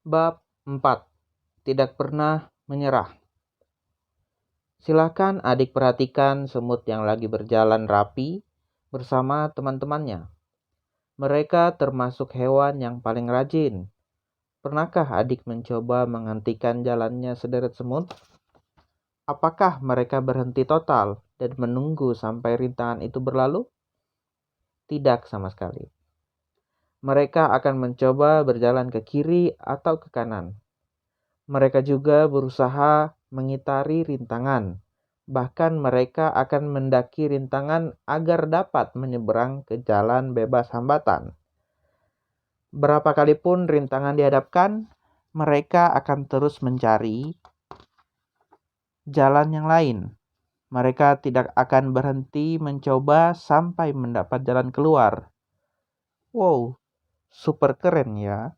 Bab 4. Tidak pernah menyerah. Silakan adik perhatikan semut yang lagi berjalan rapi bersama teman-temannya. Mereka termasuk hewan yang paling rajin. Pernahkah adik mencoba menghentikan jalannya sederet semut? Apakah mereka berhenti total dan menunggu sampai rintangan itu berlalu? Tidak sama sekali. Mereka akan mencoba berjalan ke kiri atau ke kanan. Mereka juga berusaha mengitari rintangan. Bahkan mereka akan mendaki rintangan agar dapat menyeberang ke jalan bebas hambatan. Berapa kali pun rintangan dihadapkan, mereka akan terus mencari jalan yang lain. Mereka tidak akan berhenti mencoba sampai mendapat jalan keluar. Wow, super keren ya.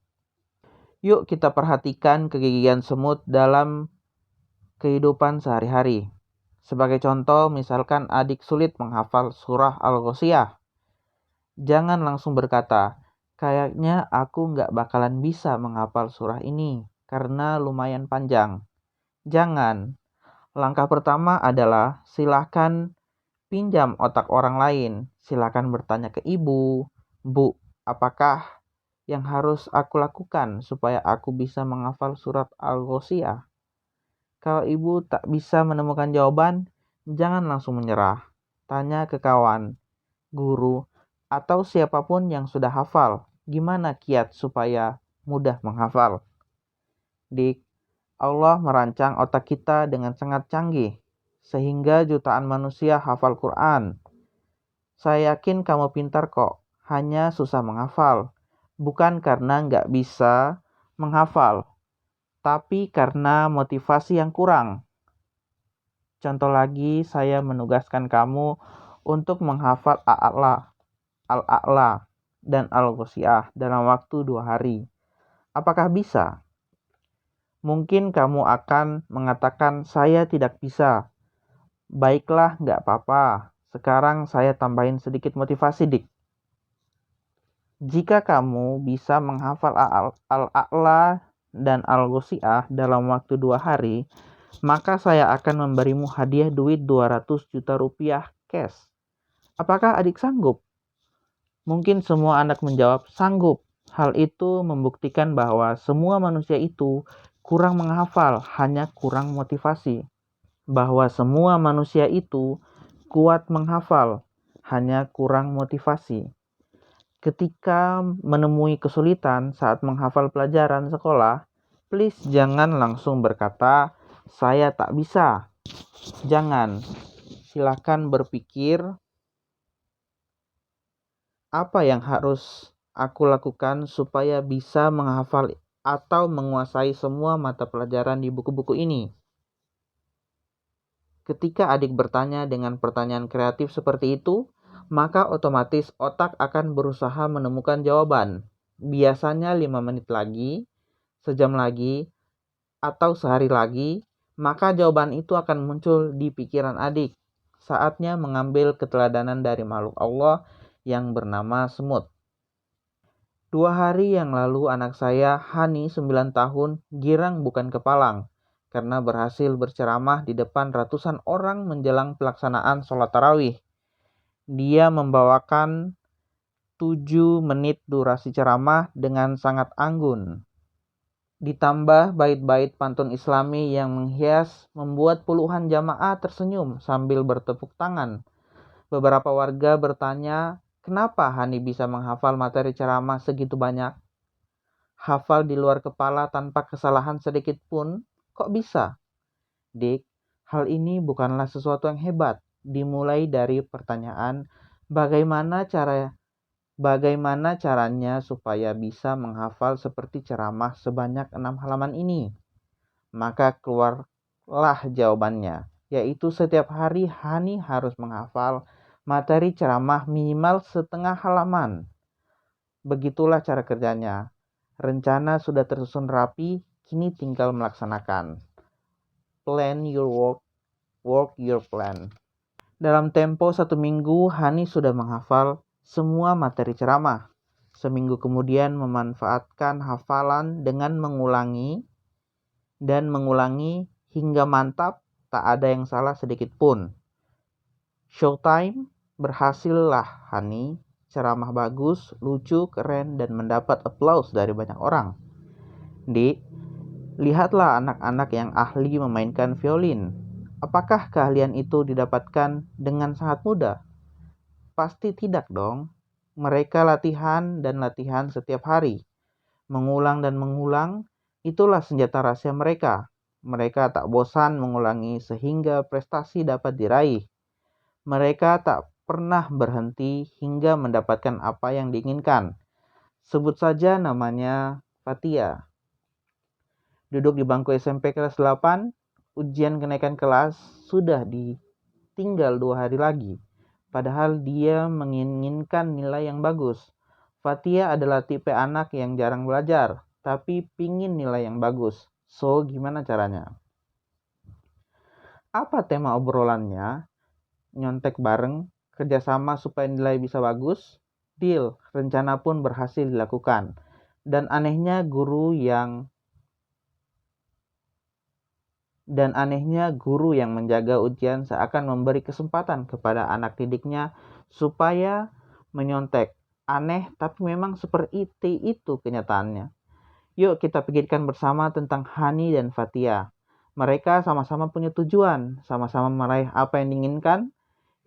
Yuk kita perhatikan kegigihan semut dalam kehidupan sehari-hari. Sebagai contoh, misalkan adik sulit menghafal surah Al-Ghoshiyah. Jangan langsung berkata, kayaknya aku nggak bakalan bisa menghafal surah ini karena lumayan panjang. Jangan. Langkah pertama adalah silakan pinjam otak orang lain. Silakan bertanya ke ibu, Bu, apakah yang harus aku lakukan supaya aku bisa menghafal surat Al-Ghoshiyah? Kalau ibu tak bisa menemukan jawaban, jangan langsung menyerah. Tanya ke kawan, guru, atau siapapun yang sudah hafal. Gimana kiat supaya mudah menghafal? Dik, Allah merancang otak kita dengan sangat canggih, sehingga jutaan manusia hafal Quran. Saya yakin kamu pintar kok, hanya susah menghafal. Bukan karena nggak bisa menghafal, tapi karena motivasi yang kurang. Contoh lagi, saya menugaskan kamu untuk menghafal Al-A'la, dan Al-Ghoshiyah dalam waktu 2 hari. Apakah bisa? Mungkin kamu akan mengatakan, saya tidak bisa. Baiklah, nggak apa-apa. Sekarang saya tambahin sedikit motivasi, Dik. Jika kamu bisa menghafal Al-A'la dan Al-Ghoshiyah dalam waktu 2 hari, maka saya akan memberimu hadiah duit 200 juta rupiah cash. Apakah adik sanggup? Mungkin semua anak menjawab sanggup. Hal itu membuktikan bahwa semua manusia itu kurang menghafal, hanya kurang motivasi. Bahwa semua manusia itu kuat menghafal, hanya kurang motivasi. Ketika menemui kesulitan saat menghafal pelajaran sekolah, please jangan langsung berkata, saya tak bisa. Jangan. Silakan berpikir, apa yang harus aku lakukan supaya bisa menghafal atau menguasai semua mata pelajaran di buku-buku ini. Ketika adik bertanya dengan pertanyaan kreatif seperti itu, maka otomatis otak akan berusaha menemukan jawaban. Biasanya 5 menit lagi, sejam lagi, atau sehari lagi, maka jawaban itu akan muncul di pikiran adik. Saatnya mengambil keteladanan dari makhluk Allah yang bernama semut. 2 hari yang lalu anak saya, Hani 9 tahun, girang bukan kepalang karena berhasil berceramah di depan ratusan orang menjelang pelaksanaan sholat tarawih. Dia membawakan 7 menit durasi ceramah dengan sangat anggun. Ditambah bait-bait pantun Islami yang menghias membuat puluhan jamaah tersenyum sambil bertepuk tangan. Beberapa warga bertanya, kenapa Hani bisa menghafal materi ceramah segitu banyak? Hafal di luar kepala tanpa kesalahan sedikit pun, kok bisa? Dik, hal ini bukanlah sesuatu yang hebat. Dimulai dari pertanyaan, bagaimana caranya supaya bisa menghafal seperti ceramah sebanyak 6 halaman ini? Maka keluarlah jawabannya, yaitu setiap hari Hani harus menghafal materi ceramah minimal setengah halaman. Begitulah cara kerjanya. Rencana sudah tersusun rapi, kini tinggal melaksanakan. Plan your work your plan. Dalam tempo 1 minggu, Hani sudah menghafal semua materi ceramah. seminggu kemudian memanfaatkan hafalan dengan mengulangi hingga mantap, tak ada yang salah sedikit pun. Showtime, berhasillah Hani, ceramah bagus, lucu, keren, dan mendapat aplaus dari banyak orang. Lihatlah anak-anak yang ahli memainkan violin. Apakah keahlian itu didapatkan dengan sangat mudah? Pasti tidak dong. Mereka latihan dan latihan setiap hari. Mengulang dan mengulang, itulah senjata rahasia mereka. Mereka tak bosan mengulangi sehingga prestasi dapat diraih. Mereka tak pernah berhenti hingga mendapatkan apa yang diinginkan. Sebut saja namanya Fatia. Duduk di bangku SMP kelas 8, ujian kenaikan kelas sudah ditinggal 2 hari lagi. Padahal dia menginginkan nilai yang bagus. Fatia adalah tipe anak yang jarang belajar, tapi pingin nilai yang bagus. So, gimana caranya? Apa tema obrolannya? Nyontek bareng, kerjasama supaya nilai bisa bagus? Deal, rencana pun berhasil dilakukan. Dan anehnya guru yang menjaga ujian seakan memberi kesempatan kepada anak didiknya supaya menyontek. Aneh, tapi memang seperti itu kenyataannya. Yuk kita pikirkan bersama tentang Hani dan Fatia. Mereka sama-sama punya tujuan, sama-sama meraih apa yang diinginkan.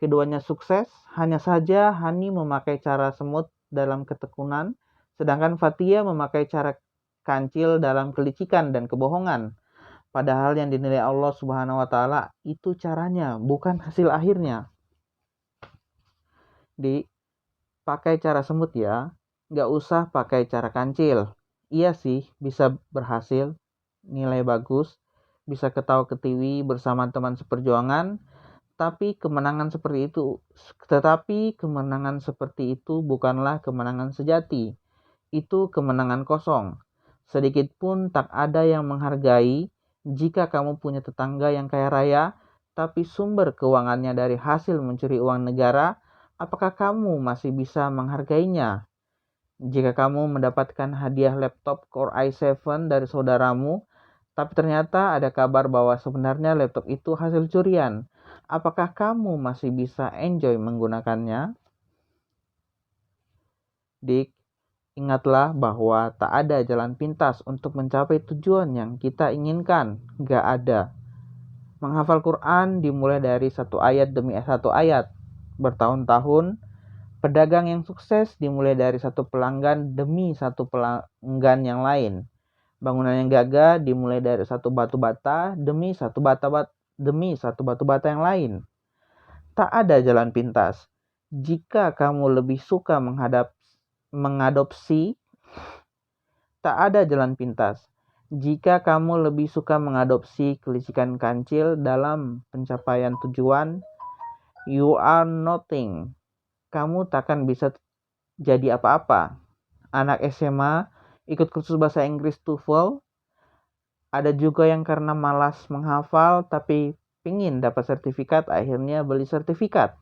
Keduanya sukses, hanya saja Hani memakai cara semut dalam ketekunan, sedangkan Fatia memakai cara kancil dalam kelicikan dan kebohongan. Padahal yang dinilai Allah Subhanahu wa Ta'ala itu caranya, bukan hasil akhirnya. Pakai cara semut ya, nggak usah pakai cara kancil. Iya sih, bisa berhasil, nilai bagus, bisa ketawa ketiwi bersama teman seperjuangan, tetapi kemenangan seperti itu bukanlah kemenangan sejati. Itu kemenangan kosong. Sedikit pun tak ada yang menghargai. Jika kamu punya tetangga yang kaya raya, tapi sumber keuangannya dari hasil mencuri uang negara, apakah kamu masih bisa menghargainya? Jika kamu mendapatkan hadiah laptop Core i7 dari saudaramu, tapi ternyata ada kabar bahwa sebenarnya laptop itu hasil curian, apakah kamu masih bisa enjoy menggunakannya? Ingatlah bahwa tak ada jalan pintas untuk mencapai tujuan yang kita inginkan. Gak ada. Menghafal Quran dimulai dari satu ayat demi satu ayat. Bertahun-tahun, pedagang yang sukses dimulai dari satu pelanggan demi satu pelanggan yang lain. Bangunan yang gagah dimulai dari satu batu bata demi satu batu bata yang lain. Tak ada jalan pintas. Jika kamu lebih suka mengadopsi, tak ada jalan pintas. Jika kamu lebih suka mengadopsi kelicikan kancil dalam pencapaian tujuan, you are nothing. Kamu takkan bisa jadi apa-apa. Anak SMA ikut kursus bahasa Inggris TOEFL. Ada juga yang karena malas menghafal tapi pingin dapat sertifikat, akhirnya beli sertifikat.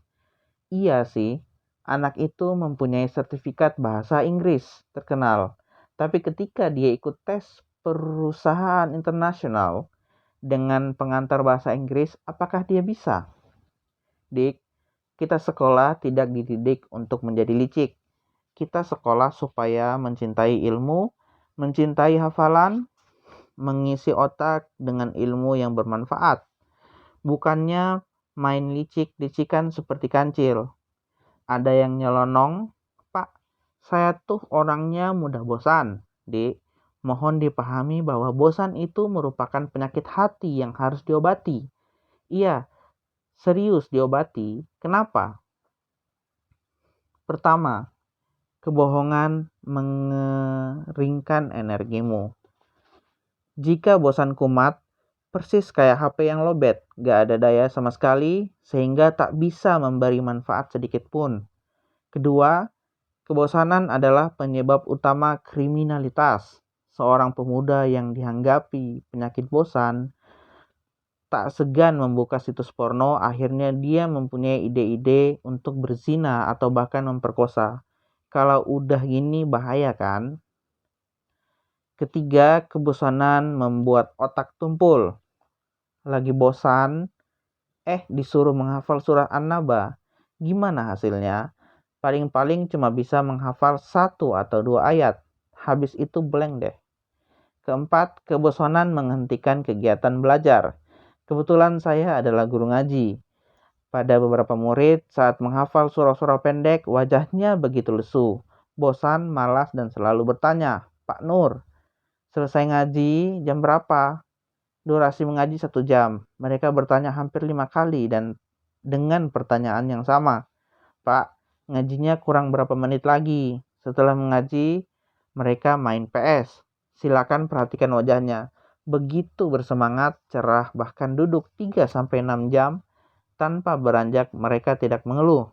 Iya sih, anak itu mempunyai sertifikat bahasa Inggris terkenal. Tapi ketika dia ikut tes perusahaan internasional dengan pengantar bahasa Inggris, apakah dia bisa? Kita sekolah tidak dididik untuk menjadi licik. Kita sekolah supaya mencintai ilmu, mencintai hafalan, mengisi otak dengan ilmu yang bermanfaat. Bukannya main licik-licikan seperti kancil. Ada yang nyelonong, Pak, saya tuh orangnya mudah bosan. Mohon dipahami bahwa bosan itu merupakan penyakit hati yang harus diobati. Iya, serius diobati. Kenapa? Pertama, kebohongan mengeringkan energimu. Jika bosan kumat, persis kayak HP yang lobet, gak ada daya sama sekali, sehingga tak bisa memberi manfaat sedikit pun. Kedua, kebosanan adalah penyebab utama kriminalitas. Seorang pemuda yang dihinggapi penyakit bosan, tak segan membuka situs porno, akhirnya dia mempunyai ide-ide untuk berzina atau bahkan memperkosa. Kalau udah gini bahaya kan? Ketiga, kebosanan membuat otak tumpul. Lagi bosan, disuruh menghafal surah An-Naba. Gimana hasilnya? Paling-paling cuma bisa menghafal 1 atau 2 ayat. Habis itu blank deh. Keempat, kebosanan menghentikan kegiatan belajar. Kebetulan saya adalah guru ngaji. Pada beberapa murid, saat menghafal surah-surah pendek, wajahnya begitu lesu, bosan, malas, dan selalu bertanya, "Pak Nur, selesai ngaji jam berapa?" Durasi mengaji 1 jam. Mereka bertanya hampir 5 kali dan dengan pertanyaan yang sama. "Pak, ngajinya kurang berapa menit lagi?" Setelah mengaji, mereka main PS. Silakan perhatikan wajahnya. Begitu bersemangat, cerah, bahkan duduk 3-6 jam tanpa beranjak, mereka tidak mengeluh.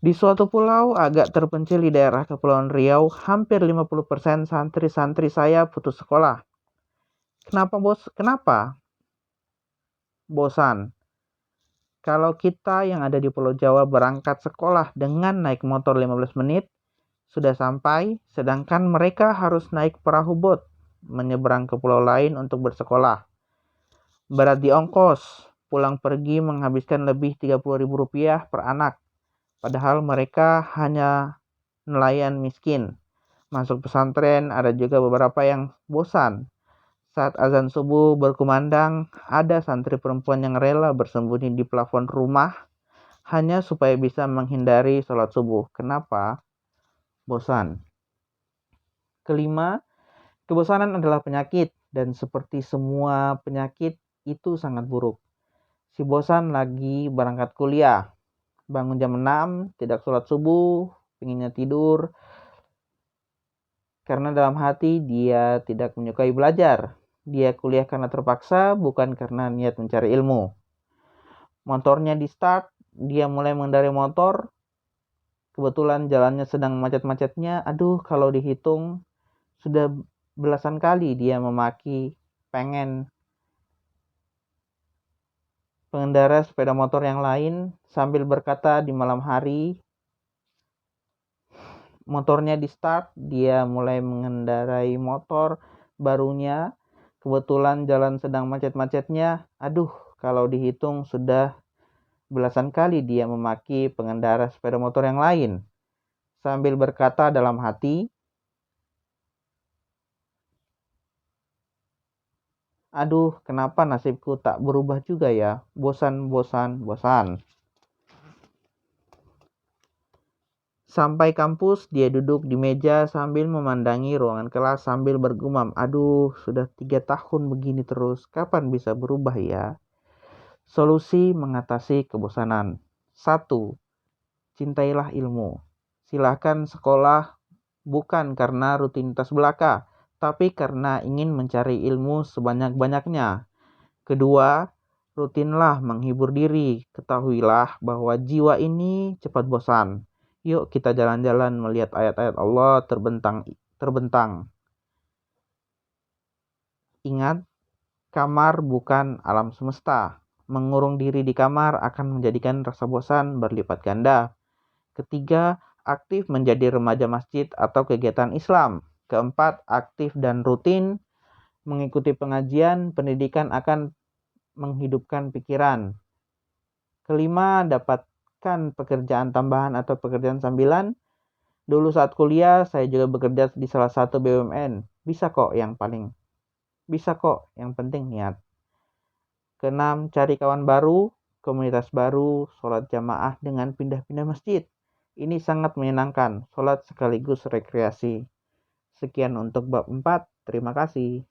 Di suatu pulau agak terpencil di daerah Kepulauan Riau, hampir 50% santri-santri saya putus sekolah. Kenapa, Bos? Kenapa? Bosan. Kalau kita yang ada di Pulau Jawa berangkat sekolah dengan naik motor 15 menit, sudah sampai, sedangkan mereka harus naik perahu bot menyeberang ke pulau lain untuk bersekolah. Berat di ongkos, pulang pergi menghabiskan lebih Rp30.000 per anak. Padahal mereka hanya nelayan miskin. Masuk pesantren ada juga beberapa yang bosan. Saat azan subuh berkumandang, ada santri perempuan yang rela bersembunyi di plafon rumah hanya supaya bisa menghindari sholat subuh. Kenapa? Bosan. Kelima, kebosanan adalah penyakit dan seperti semua penyakit itu sangat buruk. Si bosan lagi berangkat kuliah, bangun jam 6, tidak sholat subuh, pinginnya tidur, karena dalam hati dia tidak menyukai belajar. Dia kuliah karena terpaksa, bukan karena niat mencari ilmu. Motornya di start, dia mulai mengendarai motor. Kebetulan jalannya sedang macet-macetnya. Aduh, kalau dihitung sudah belasan kali dia memaki pengen pengendara sepeda motor yang lain sambil berkata di malam hari. Motornya di start, dia mulai mengendarai motor barunya. Kebetulan jalan sedang macet-macetnya. Aduh, kalau dihitung sudah belasan kali dia memaki pengendara sepeda motor yang lain. Sambil berkata dalam hati, "Aduh, kenapa nasibku tak berubah juga ya? Bosan, bosan, bosan." Sampai kampus, dia duduk di meja sambil memandangi ruangan kelas sambil bergumam, "Aduh, sudah 3 tahun begini terus, kapan bisa berubah ya?" Solusi mengatasi kebosanan. 1. Cintailah ilmu. Silahkan sekolah bukan karena rutinitas belaka, tapi karena ingin mencari ilmu sebanyak-banyaknya. Kedua, rutinlah menghibur diri. Ketahuilah bahwa jiwa ini cepat bosan. Yuk kita jalan-jalan melihat ayat-ayat Allah terbentang. Ingat, kamar bukan alam semesta. Mengurung diri di kamar akan menjadikan rasa bosan berlipat ganda. Ketiga, aktif menjadi remaja masjid atau kegiatan Islam. Keempat, aktif dan rutin mengikuti pengajian, pendidikan akan menghidupkan pikiran. Kelima, dapatkan pekerjaan tambahan atau pekerjaan sambilan. Dulu saat kuliah, saya juga bekerja di salah satu BUMN. Bisa kok, yang penting niat. Keenam, cari kawan baru, komunitas baru, sholat jamaah dengan pindah-pindah masjid. Ini sangat menyenangkan, sholat sekaligus rekreasi. Sekian untuk bab 4, terima kasih.